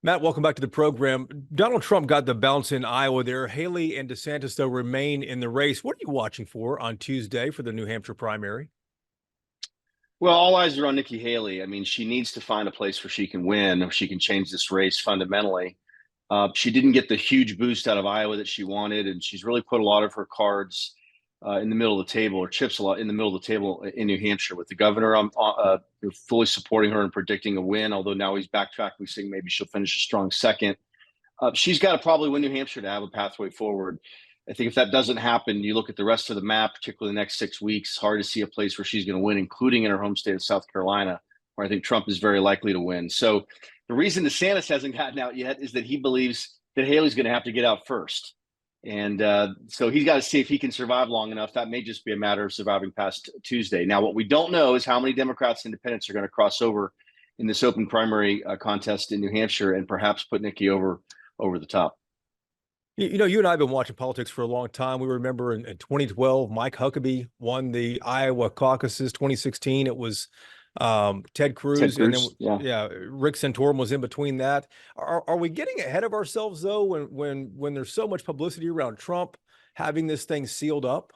Matt, welcome back to the program. Donald Trump got the bounce in Iowa there. Haley and DeSantis, though, remain in the race. What are you watching for on Tuesday for the New Hampshire primary? Well, all eyes are on Nikki Haley. I mean, she needs to find a place where she can win, or she can change this race fundamentally. She didn't get the huge boost out of Iowa that she wanted, and she's really put a lot of her cards in the middle of the table, or chips a lot in the middle of the table in New Hampshire. With the governor fully supporting her and predicting a win, although now he's backtracking, saying maybe she'll finish a strong second. She's got to probably win New Hampshire to have a pathway forward. I think if that doesn't happen, you look at the rest of the map, particularly the next 6 weeks, hard to see a place where she's going to win, including in her home state of South Carolina, where I think Trump is very likely to win. So the reason DeSantis hasn't gotten out yet is that he believes that Haley's going to have to get out first. And so he's got to see if he can survive long enough. That may just be a matter of surviving past Tuesday. Now, what we don't know is how many Democrats and independents are going to cross over in this open primary contest in New Hampshire and perhaps put Nikki over the top. You and I have been watching politics for a long time. We remember in 2012, Mike Huckabee won the Iowa caucuses. 2016, it was Ted Cruz, and then Rick Santorum was in between that. Are we getting ahead of ourselves though when there's so much publicity around Trump having this thing sealed up?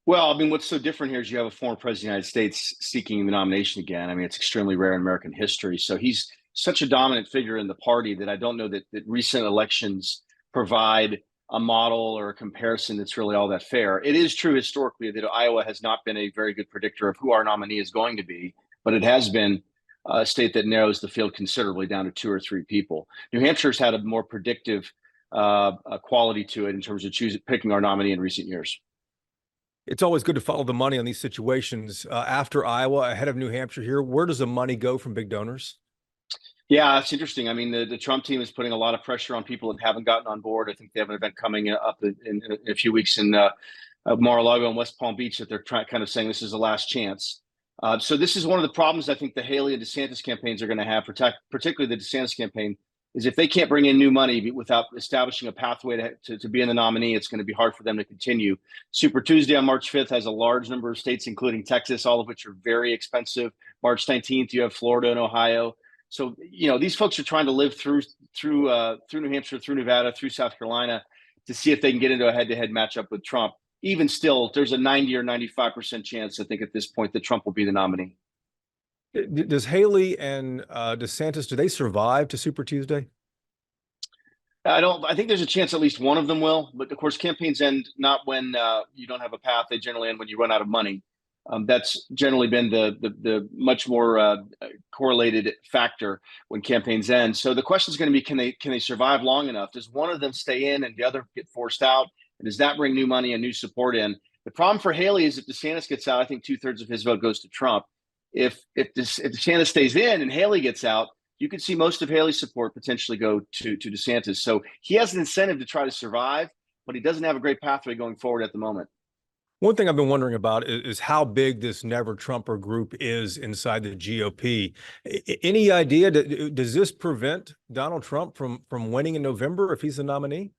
Well, I mean, what's so different here is you have a former president of the United States seeking the nomination again. I mean, it's extremely rare in American history. So he's such a dominant figure in the party that I don't know that recent elections provide a model or a comparison that's really all that fair. It is true historically that Iowa has not been a very good predictor of who our nominee is going to be, but it has been a state that narrows the field considerably down to 2 or 3 people. New Hampshire's had a more predictive quality to it in terms of picking our nominee in recent years. It's always good to follow the money on these situations. After Iowa, ahead of New Hampshire here, where does the money go from big donors? Yeah, it's interesting. I mean, the Trump team is putting a lot of pressure on people that haven't gotten on board. I think they have an event coming up in a few weeks in Mar-a-Lago and West Palm Beach that they're kind of saying this is the last chance. So this is one of the problems I think the Haley and DeSantis campaigns are going to have, particularly the DeSantis campaign, is if they can't bring in new money without establishing a pathway to be in the nominee, it's going to be hard for them to continue. Super Tuesday on March 5th has a large number of states, including Texas, all of which are very expensive. March 19th, you have Florida and Ohio. So, these folks are trying to live through New Hampshire, through Nevada, through South Carolina to see if they can get into a head-to-head matchup with Trump. Even still, there's a 90 or 95% chance, I think, at this point that Trump will be the nominee. Does Haley and DeSantis, do they survive to Super Tuesday? I think there's a chance at least one of them will. But, of course, campaigns end not when you don't have a path. They generally end when you run out of money. That's generally been the much more correlated factor when campaigns end. So the question is going to be, can they survive long enough? Does one of them stay in and the other get forced out? And does that bring new money and new support in? The problem for Haley is if DeSantis gets out, I think 2/3 of his vote goes to Trump. If DeSantis stays in and Haley gets out, you could see most of Haley's support potentially go to DeSantis. So he has an incentive to try to survive, but he doesn't have a great pathway going forward at the moment. One thing I've been wondering about is how big this Never Trumper group is inside the GOP. Any idea? Does this prevent Donald Trump from winning in November if he's the nominee?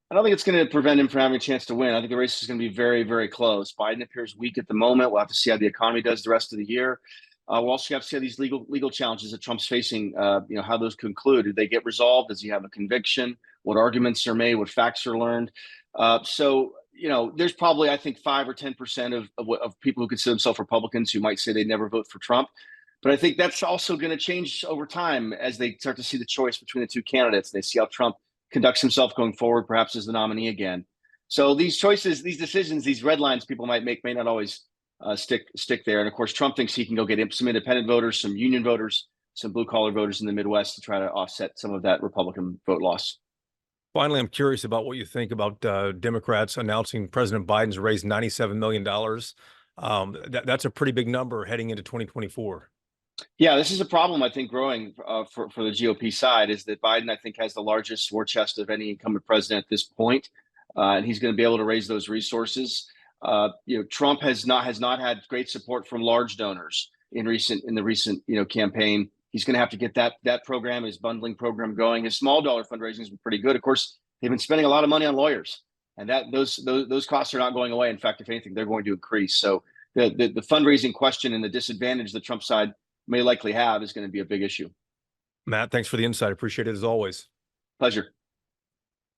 I don't think it's going to prevent him from having a chance to win. I think the race is going to be very, very close. Biden appears weak at the moment. We'll have to see how the economy does the rest of the year. We'll also have to see how these legal challenges that Trump's facing, how those conclude. Do they get resolved? Does he have a conviction? What arguments are made? What facts are learned? There's probably, I think, 5 or 10% of people who consider themselves Republicans who might say they'd never vote for Trump. But I think that's also going to change over time as they start to see the choice between the two candidates. They see how Trump conducts himself going forward, perhaps as the nominee again. So these choices, these decisions, these red lines people might make may not always stick there. And of course, Trump thinks he can go get some independent voters, some union voters, some blue collar voters in the Midwest to try to offset some of that Republican vote loss. Finally, I'm curious about what you think about Democrats announcing President Biden's raised $97 million. That's a pretty big number heading into 2024. Yeah, this is a problem, I think, growing for the GOP side is that Biden, I think, has the largest war chest of any incumbent president at this point, and he's going to be able to raise those resources. Trump has not had great support from large donors in the recent campaign. He's going to have to get that program, his bundling program, going. His small dollar fundraising has been pretty good. Of course, they've been spending a lot of money on lawyers, and those costs are not going away. In fact, if anything, they're going to increase. So the fundraising question and the disadvantage the Trump side may likely have is going to be a big issue. Matt, thanks for the insight. Appreciate it as always. Pleasure.